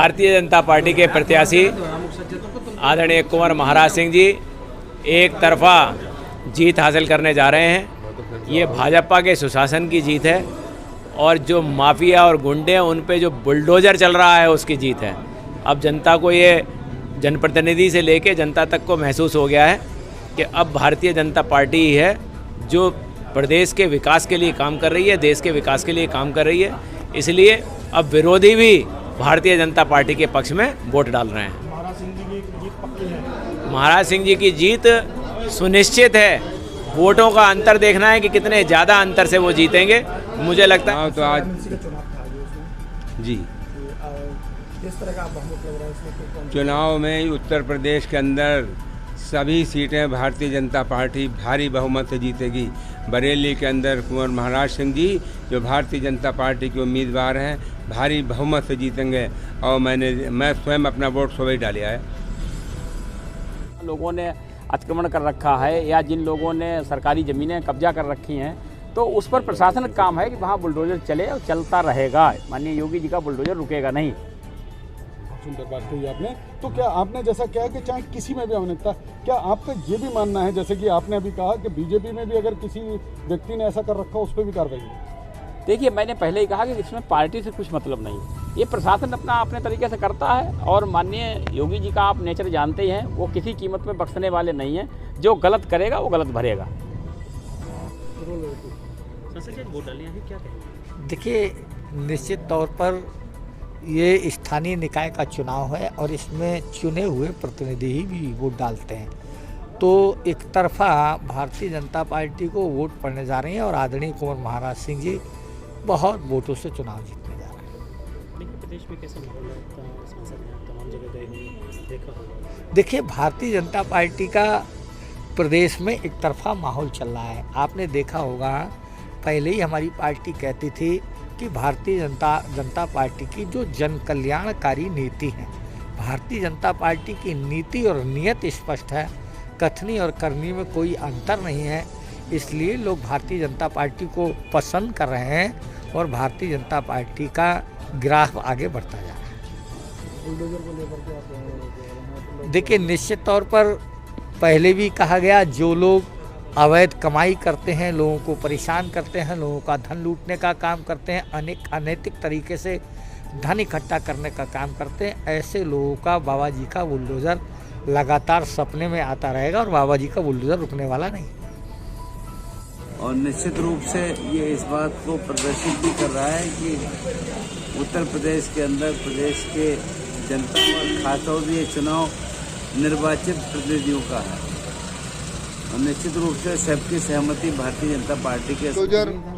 Bharatiya Janata party के प्रत्याशी आदरणीय कुंवर महाराज सिंह जी एक तरफा जीत हासिल करने जा रहे हैं। ये भाजपा के सुशासन की जीत है और जो माफिया और गुंडे हैं उन पे जो बुलडोज़र चल रहा है उसकी जीत है। अब जनता को ये जनप्रतिनिधि से लेके जनता तक को महसूस हो गया है कि अब भारतीय जनता पार्टी ही है जो प्रदेश के विकास के लिए काम कर रही है, देश के विकास के लिए काम कर रही है। इसलिए अब विरोधी भी भारतीय जनता पार्टी के पक्ष में वोट डाल रहे हैं। महाराज सिंह जी की जीत सुनिश्चित है। वोटों का अंतर देखना है कि कितने ज़्यादा अंतर से वो जीतेंगे। मुझे लगता है तो आज जी किस तरह का बहुमत लग रहा है इसमें? चुनाव में उत्तर प्रदेश के अंदर सभी सीटें भारतीय जनता पार्टी भारी बहुमत से जीतेगी। बरेली के अंदर कुंवर महाराज सिंह जी जो भारतीय जनता पार्टी के उम्मीदवार हैं भारी बहुमत से जीतेंगे और मैं स्वयं अपना वोट सुबह ही डालिया है। लोगों ने अतिक्रमण कर रखा है या जिन लोगों ने सरकारी ज़मीनें कब्जा कर रखी हैं तो उस पर प्रशासन का काम है कि वहाँ बुलडोज़र चले और चलता रहेगा। माननीय योगी जी का बुलडोज़र रुकेगा नहीं। सुंदर बात कही आपने। तो क्या आपने जैसा कहा कि चाहे किसी में भी अनियमितता, क्या आपका ये भी मानना है जैसे कि आपने अभी कहा कि बीजेपी में भी अगर किसी व्यक्ति ने ऐसा कर रखा उस पर भी कार्रवाई हो? देखिए, मैंने पहले ही कहा कि इसमें पार्टी से कुछ मतलब नहीं। ये प्रशासन अपने तरीके से करता है और माननीय योगी जी का आप नेचर जानते ही हैं, वो किसी कीमत में बख्शने वाले नहीं हैं। जो गलत करेगा वो गलत भरेगा। देखिए, निश्चित तौर पर ये स्थानीय निकाय का चुनाव है और इसमें चुने हुए प्रतिनिधि ही भी वोट डालते हैं। तो एक तरफा भारतीय जनता पार्टी को वोट पड़ने जा रही हैं और आदरणीय कुंवर महाराज सिंह जी बहुत वोटों से चुनाव जीतने जा रहे हैं। प्रदेश में कैसे माहौल है? सांसद हैं, तमाम जगह गए होंगे, देखा होगा। देखिए, भारतीय जनता पार्टी का प्रदेश में एक तरफा माहौल चल रहा है। आपने देखा होगा, पहले ही हमारी पार्टी कहती थी कि भारतीय जनता पार्टी की जो जन कल्याणकारी नीति है, भारतीय जनता पार्टी की नीति और नीयत स्पष्ट है, कथनी और करनी में कोई अंतर नहीं है। इसलिए लोग भारतीय जनता पार्टी को पसंद कर रहे हैं और भारतीय जनता पार्टी का ग्राफ आगे बढ़ता जा रहा है। देखिए, निश्चित तौर पर पहले भी कहा गया, जो लोग अवैध कमाई करते हैं, लोगों को परेशान करते हैं, लोगों का धन लूटने का काम करते हैं, अनैतिक तरीके से धन इकट्ठा करने का काम करते हैं, ऐसे लोगों का बाबा जी का बुलडोज़र लगातार सपने में आता रहेगा और बाबा जी का बुलडोज़र रुकने वाला नहीं। और निश्चित रूप से ये इस बात को प्रदर्शित भी कर रहा है कि उत्तर प्रदेश के अंदर प्रदेश के जनता और खासतौर से ये चुनाव निर्वाचित प्रतिनिधियों का है और निश्चित रूप से सबकी सहमति भारतीय जनता पार्टी के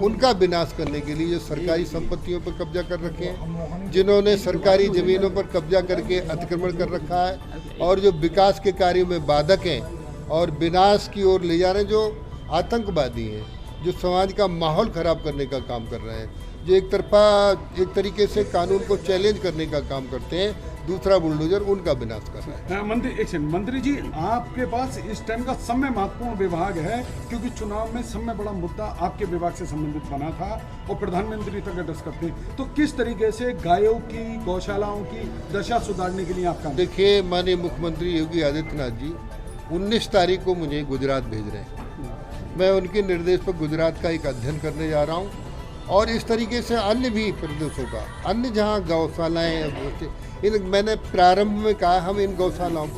उनका विनाश करने के लिए जो सरकारी संपत्तियों पर कब्जा कर रखे हैं, जिन्होंने सरकारी जमीनों पर कब्जा करके अतिक्रमण कर रखा है और जो विकास के कार्यों में बाधक हैं और विनाश की ओर ले जा रहे हैं, जो आतंकवादी हैं, जो समाज का माहौल खराब करने का काम कर रहे हैं, जो एक तरीके से कानून को चैलेंज करने का काम करते हैं, दूसरा बुलडोजर उनका विनाश कर रहा है। मंत्री जी, आपके पास इस टाइम का समय महत्वपूर्ण विभाग है क्योंकि चुनाव में समय बड़ा मुद्दा आपके विभाग से संबंधित बना था और प्रधानमंत्री तक एड्रेस करते हैं। तो किस तरीके से गायों की, गौशालाओं की दशा सुधारने के लिए आपका? देखिए, माननीय मुख्यमंत्री योगी आदित्यनाथ जी 19 तारीख को मुझे गुजरात भेज रहे हैं। मैं उनके निर्देश पर गुजरात का एक अध्ययन करने जा रहा हूँ और इस तरीके से अन्य भी प्रदेशों का, अन्य जहाँ गौशालाएँ, मैंने प्रारंभ में कहा हम इन गौशालाओं